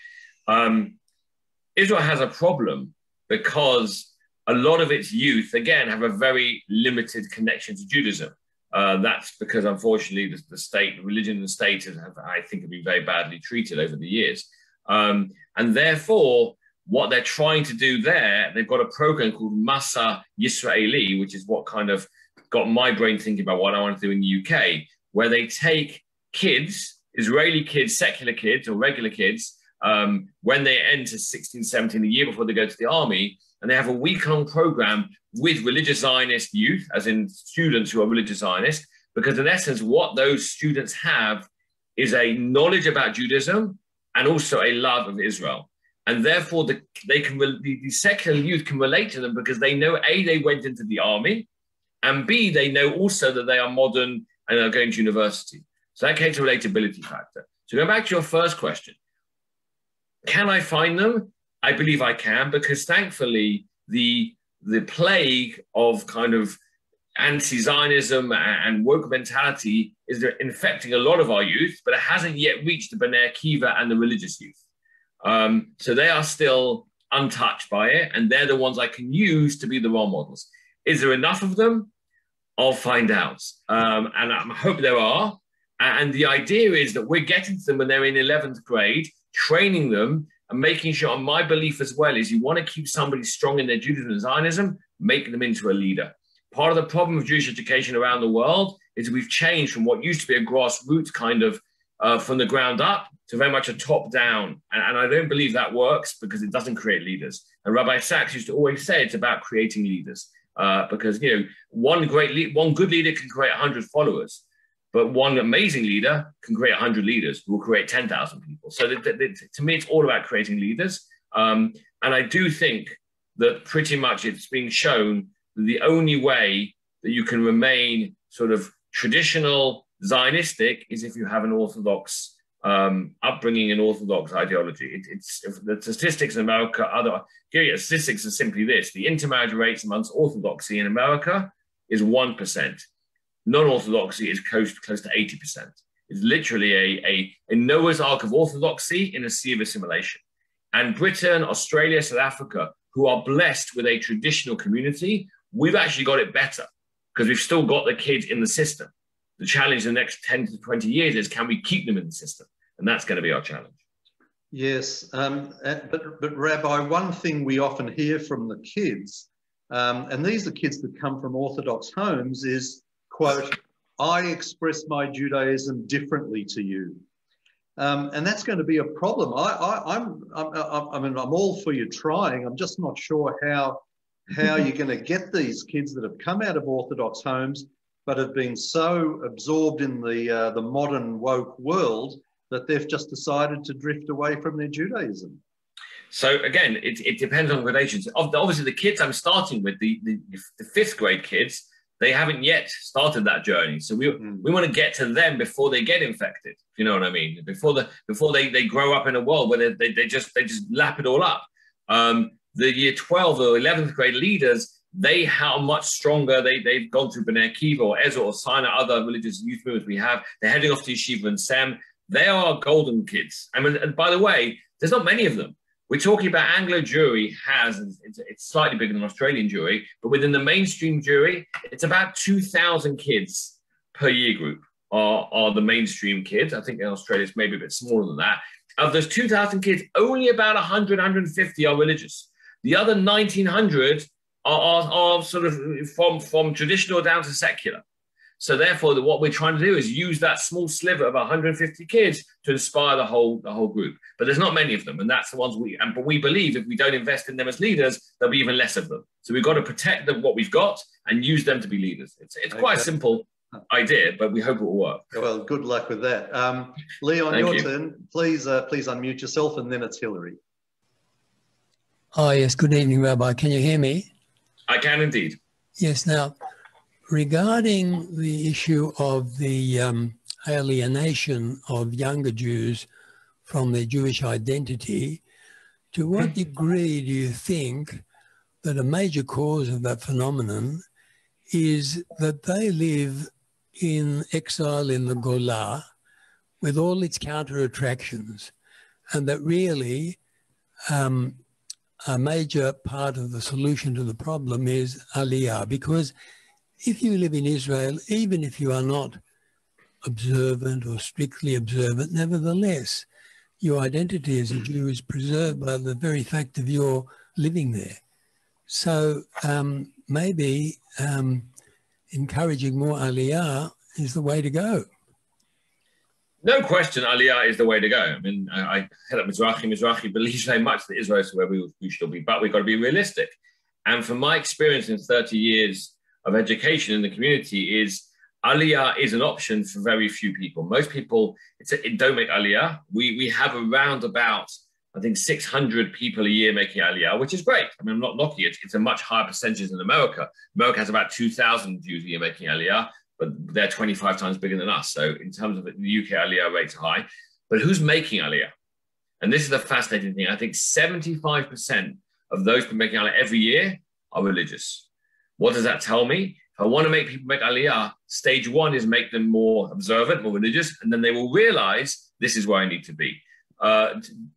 Israel has a problem because a lot of its youth, again, have a very limited connection to Judaism. That's because, unfortunately, the state, religion and the state have been very badly treated over the years. And therefore, what they're trying to do there, they've got a program called Masa Yisraeli, which is what kind of got my brain thinking about what I want to do in the UK, where they take kids, Israeli kids, secular kids or regular kids, when they enter 16, 17, a year before they go to the army, and they have a week-long program with religious Zionist youth, as in students who are religious Zionist, because in essence, what those students have is a knowledge about Judaism and also a love of Israel. And therefore, the secular youth can relate to them because they know, A, they went into the army, and B, they know also that they are modern and are going to university. So that creates a relatability factor. So go back to your first question. Can I find them? I believe I can, because thankfully the plague of kind of anti-Zionism and woke mentality is infecting a lot of our youth, but it hasn't yet reached the Bnei Akiva and the religious youth. So they are still untouched by it, and they're the ones I can use to be the role models. Is there enough of them? I'll find out. And I hope there are. And the idea is that we're getting to them when they're in 11th grade, training them and making sure, and my belief as well is you want to keep somebody strong in their Judaism and Zionism, make them into a leader. Part of the problem of Jewish education around the world is we've changed from what used to be a grassroots kind of from the ground up to very much a top down. And I don't believe that works because it doesn't create leaders. And Rabbi Sachs used to always say it's about creating leaders because, one good leader can create 100 followers. But one amazing leader can create 100 leaders who will create 10,000 people. So to me, it's all about creating leaders. And I do think that pretty much it's being shown that the only way that you can remain sort of traditional Zionistic is if you have an Orthodox upbringing and Orthodox ideology. It's the statistics in America, statistics are simply this. The intermarriage rates amongst Orthodoxy in America is 1%. Non-Orthodoxy is close to 80%. It's literally a Noah's Ark of Orthodoxy in a sea of assimilation. And Britain, Australia, South Africa, who are blessed with a traditional community, we've actually got it better because we've still got the kids in the system. The challenge in the next 10 to 20 years is, can we keep them in the system? And that's going to be our challenge. Yes, but Rabbi, one thing we often hear from the kids, and these are kids that come from Orthodox homes, is, quote, "I express my Judaism differently to you." And that's going to be a problem. I mean, I'm all for you trying. I'm just not sure how you're going to get these kids that have come out of Orthodox homes but have been so absorbed in the modern woke world that they've just decided to drift away from their Judaism. So again, it depends on gradations. Obviously, the kids I'm starting with, the fifth grade kids, they haven't yet started that journey. So we want to get to them before they get infected. You know what I mean? Before they grow up in a world where they just lap it all up. The year 12 or 11th grade leaders, they how much stronger they've gone through B'nai Akiva or Ezra or Sinai, other religious youth movements we have. They're heading off to Yeshiva and Sem. They are golden kids. I mean, and by the way, there's not many of them. We're talking about Anglo Jewry it's slightly bigger than Australian Jewry, but within the mainstream Jewry, it's about 2,000 kids per year group are the mainstream kids. I think in Australia it's maybe a bit smaller than that. Of those 2,000 kids, only about 100, 150 are religious. The other 1,900 are sort of from traditional down to secular. So therefore, what we're trying to do is use that small sliver of 150 kids to inspire the whole group. But there's not many of them, and that's the ones but we believe if we don't invest in them as leaders, there'll be even less of them. So we've got to protect them, what we've got, and use them to be leaders. It's quite a simple idea, but we hope it will work. Well, good luck with that. Leon, your turn. Please unmute yourself, and then it's Hillary. Oh, yes. Good evening, Rabbi. Can you hear me? I can indeed. Yes. Now, regarding the issue of the alienation of younger Jews from their Jewish identity, to what degree do you think that a major cause of that phenomenon is that they live in exile in the Golah with all its counter-attractions, and that really a major part of the solution to the problem is Aliyah? Because if you live in Israel, even if you are not observant or strictly observant, nevertheless, your identity as a Jew is preserved by the very fact of your living there. So maybe encouraging more Aliyah is the way to go. No question, Aliyah is the way to go. I mean, I head up Mizrachi. Mizrachi believes very much that Israel is where we should be, but we've got to be realistic. And from my experience in 30 years of education in the community is Aliyah is an option for very few people. Most people don't make Aliyah. We have around about, I think, 600 people a year making Aliyah, which is great. I mean, I'm not knocking it. It's a much higher percentage than America. America has about 2,000 Jews a year making Aliyah, but they're 25 times bigger than us. So in terms of it, the UK Aliyah rates are high. But who's making Aliyah? And this is the fascinating thing. I think 75% of those people making Aliyah every year are religious. What does that tell me? If I want to make people make Aliyah, stage one is make them more observant, more religious, and then they will realize this is where I need to be.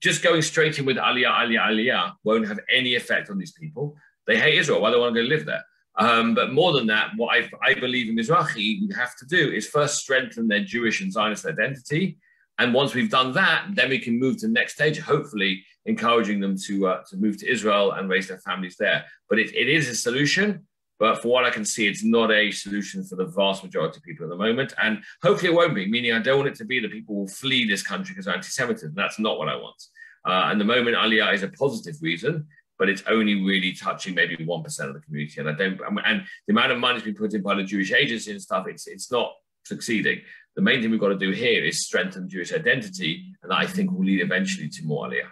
Just going straight in with Aliyah won't have any effect on these people. They hate Israel. Why do they want to go live there? But more than that, what I believe in Mizrachi we have to do is first strengthen their Jewish and Zionist identity. And once we've done that, then we can move to the next stage, hopefully encouraging them to move to Israel and raise their families there. But it is a solution. But for what I can see, it's not a solution for the vast majority of people at the moment. And hopefully it won't be, meaning I don't want it to be that people will flee this country because of anti-Semitism. That's not what I want. And the moment Aliyah is a positive reason, but it's only really touching maybe 1% of the community. And and the amount of money has been put in by the Jewish agency and stuff, it's not succeeding. The main thing we've got to do here is strengthen Jewish identity, and that I think will lead eventually to more Aliyah.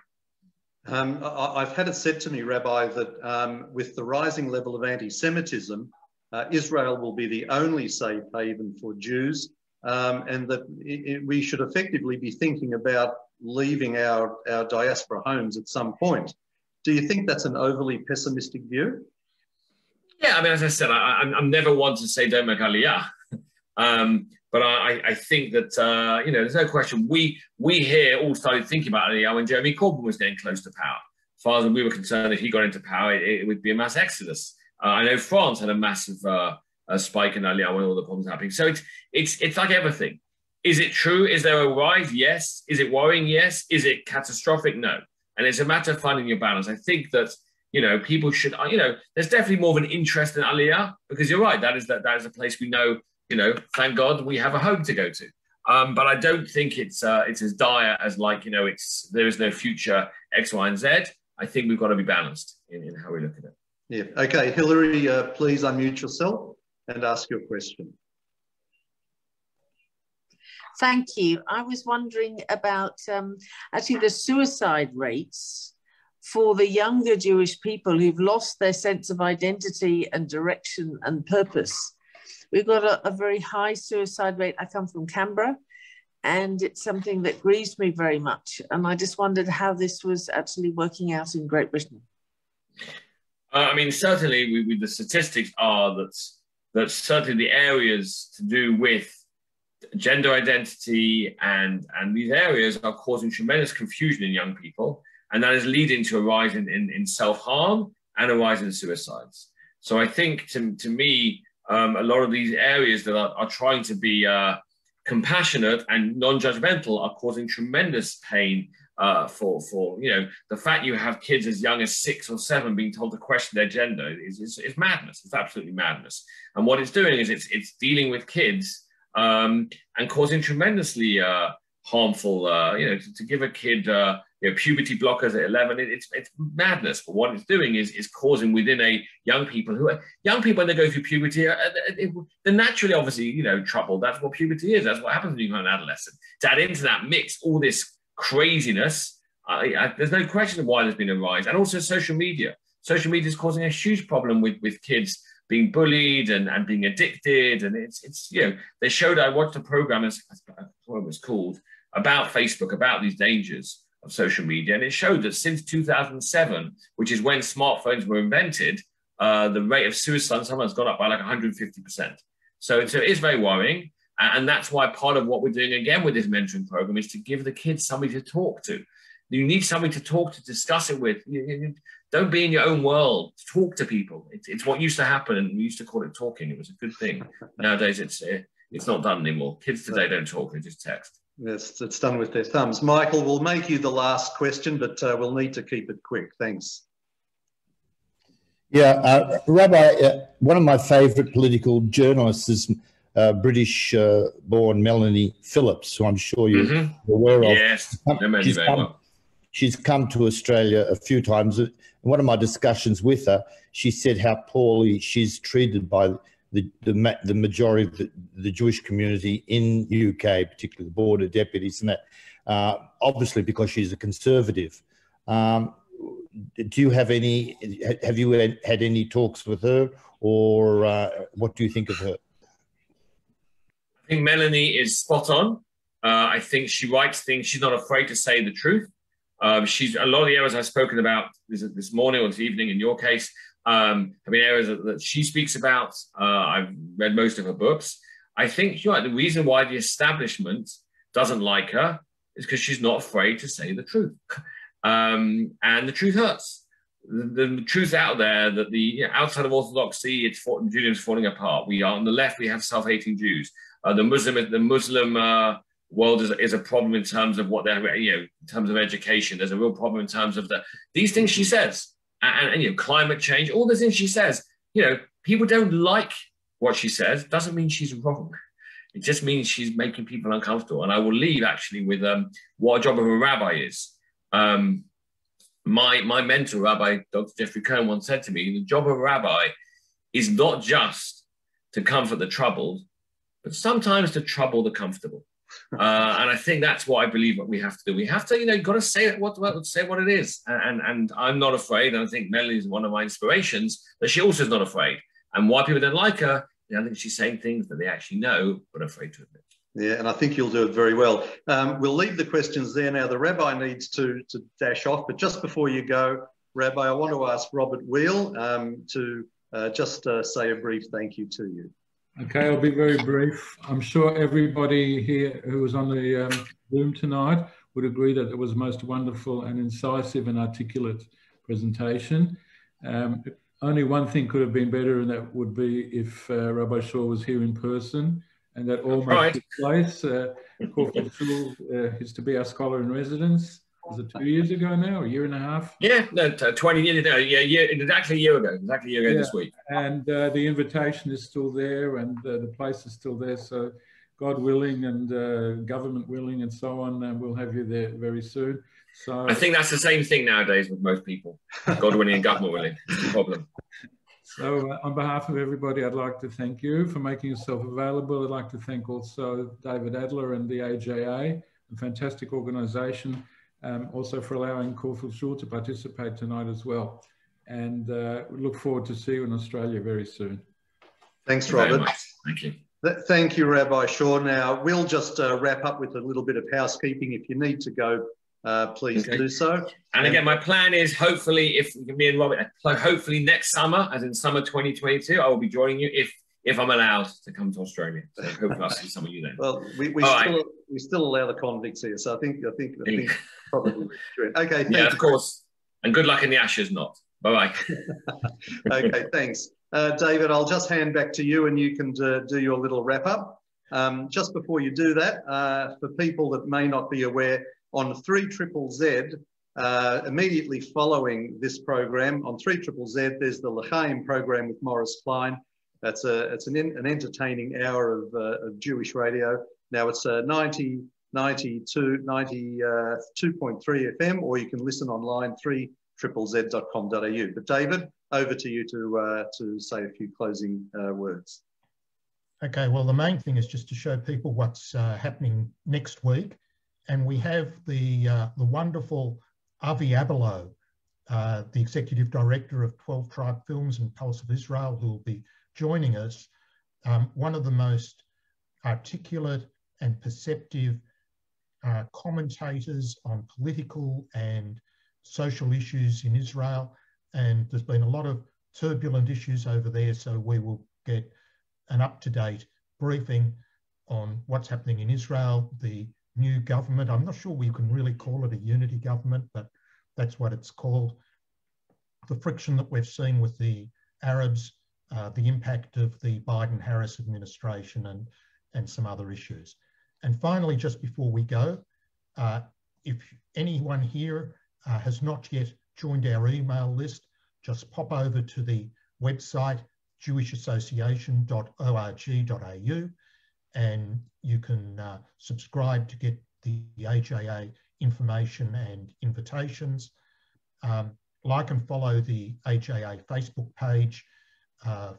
I've had it said to me, Rabbi, that with the rising level of anti-Semitism, Israel will be the only safe haven for Jews, and that we should effectively be thinking about leaving our diaspora homes at some point. Do you think that's an overly pessimistic view? Yeah, I mean, as I said, I'm never one to say don't make Aliyah. But I think that, you know, there's no question. We here all started thinking about Aliyah when Jeremy Corbyn was getting close to power. As far as we were concerned, if he got into power, it would be a mass exodus. I know France had a massive spike in Aliyah when all the problems were happening. So it's like everything. Is it true? Is there a rise? Yes. Is it worrying? Yes. Is it catastrophic? No. And it's a matter of finding your balance. I think that, you know, people should, you know, there's definitely more of an interest in Aliyah, because you're right. That is a place we know, you know, thank God we have a home to go to. But I don't think it's as dire as, like, you know, there is no future X, Y, and Z. I think we've got to be balanced in how we look at it. Yeah. Okay, Hilary, please unmute yourself and ask your question. Thank you. I was wondering about actually the suicide rates for the younger Jewish people who've lost their sense of identity and direction and purpose. We've got a very high suicide rate. I come from Canberra, and it's something that grieves me very much. And I just wondered how this was actually working out in Great Britain. I mean, certainly the statistics are that certainly the areas to do with gender identity and these areas are causing tremendous confusion in young people, and that is leading to a rise in self-harm and a rise in suicides. So I think, to me, a lot of these areas that are trying to be compassionate and non-judgmental are causing tremendous pain for you know, the fact you have kids as young as 6 or 7 being told to question their gender is madness. It's absolutely madness. And what it's doing is it's dealing with kids and causing tremendously harmful, you know, to give a kid you know, puberty blockers at 11, it's madness. But what it's doing is causing within young people when they go through puberty, they're naturally, obviously, you know, troubled. That's what puberty is. That's what happens when you become an adolescent. To add into that mix all this craziness, there's no question of why there's been a rise. And also social media. Social media is causing a huge problem with kids being bullied and being addicted. And it's you know, they showed, I watched a program, what it was called, about Facebook, about these dangers of social media. And it showed that since 2007, which is when smartphones were invented, the rate of suicide has gone up by like 150%. So it is very worrying. And that's why part of what we're doing again with this mentoring program is to give the kids somebody to talk to. You need somebody to talk to, discuss it with. Don't be in your own world. Talk to people. It's what used to happen, and we used to call it talking. It was a good thing. Nowadays, it's not done anymore. Kids today don't talk; they just text. Yes, it's done with their thumbs. Michael, we'll make you the last question, but we'll need to keep it quick. Thanks. Yeah, Rabbi, one of my favourite political journalists is British-born Melanie Phillips, who I'm sure you're aware of. Yes, she's come to Australia a few times. In one of my discussions with her, she said how poorly she's treated by the majority of the Jewish community in the UK, particularly the Board of Deputies, and that obviously because she's a conservative. Do you have you had any talks with her, or what do you think of her? I think Melanie is spot on. I think she writes things. She's not afraid to say the truth. She's a lot of the areas I've spoken about this morning or this evening, in your case, have been areas that she speaks about. I've read most of her books. I think you're right. The reason why the establishment doesn't like her is because she's not afraid to say the truth. And the truth hurts. The truth out there that outside of Orthodoxy, Judaism is falling apart. We are on the left. We have self-hating Jews. The Muslim world is a problem in terms of what they're, in terms of education. There's a real problem in terms of these things she says, and climate change, all the things she says. People don't like what she says. Doesn't mean she's wrong. It just means she's making people uncomfortable. And I will leave actually with what a job of a rabbi is. My mentor, Rabbi Dr. Jeffrey Cohen, once said to me, the job of a rabbi is not just to comfort the troubled, but sometimes to trouble the comfortable. And I think that's what I believe what we have to do. We have to, got to say what it is. And I'm not afraid. And I think Melanie is one of my inspirations, but she also is not afraid. And why people don't like her, I think she's saying things that they actually know, but are afraid to admit. Yeah, and I think you'll do it very well. We'll leave the questions there now. The Rabbi needs to dash off, but just before you go, Rabbi, I want to ask Robert Wheel to just say a brief thank you to you. Okay, I'll be very brief. I'm sure everybody here who was on the Zoom tonight would agree that it was a most wonderful and incisive and articulate presentation. Only one thing could have been better, and that would be if Rabbi Shaw was here in person, and that almost took place. Corfield Shul is to be our scholar in residence. Was it 2 years ago now, a year and a half? Yeah, no, 20 years ago. Yeah, exactly a year ago. Exactly a year ago this week. And the invitation is still there, and the place is still there. So, God willing, and government willing, and so on, we'll have you there very soon. So I think that's the same thing nowadays with most people. God willing and government willing. It's the problem. So, on behalf of everybody, I'd like to thank you for making yourself available. I'd like to thank also David Adler and the AJA, a fantastic organisation. Also for allowing Corfield Shul to participate tonight as well. And we look forward to see you in Australia very soon. Thanks, Robert. Thank you. Thank you, Rabbi Shaw. Now, we'll just wrap up with a little bit of housekeeping. If you need to go, please do so. And again, my plan is hopefully, if me and Robert, hopefully next summer, as in summer 2022, I will be joining you if I'm allowed to come to Australia. So hopefully I'll see some of you then. Well, we still allow the convicts here, so I think probably. Okay, yeah, of course. And good luck in the Ashes, not. Bye-bye. Okay, thanks. David, I'll just hand back to you and you can do your little wrap up. Just before you do that, for people that may not be aware, on 3ZZZ, immediately following this program, on 3ZZZ, there's the L'chaim program with Morris Klein. It's an entertaining hour of Jewish radio. Now it's 92.3 FM, or you can listen online 3ZZZ.com.au. But David, over to you to say a few closing words. Okay, well, the main thing is just to show people what's happening next week, and we have the wonderful Avi Abelo, the executive director of 12 Tribe Films and Pulse of Israel, who will be joining us. One of the most articulate and perceptive commentators on political and social issues in Israel. And there's been a lot of turbulent issues over there, so we will get an up-to-date briefing on what's happening in Israel, the new government. I'm not sure we can really call it a unity government, but that's what it's called. The friction that we've seen with the Arabs, the impact of the Biden-Harris administration, and some other issues. And finally, just before we go, if anyone here has not yet joined our email list, just pop over to the website jewishassociation.org.au and you can subscribe to get the AJA information and invitations. Like and follow the AJA Facebook page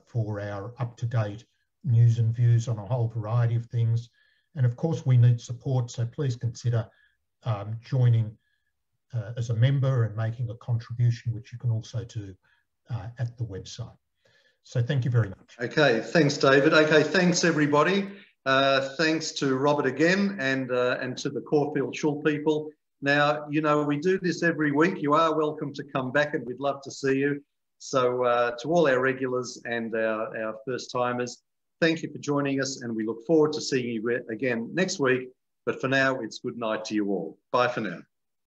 for our up-to-date news and views on a whole variety of things. And of course, we need support, so please consider joining as a member and making a contribution, which you can also do at the website. So thank you very much. Okay, thanks, David. Okay, thanks, everybody. Thanks to Robert again and to the Corfield Shul people. Now, you know, we do this every week. You are welcome to come back and we'd love to see you. So to all our regulars and our first-timers, thank you for joining us, and we look forward to seeing you again next week. But for now, it's good night to you all. Bye for now.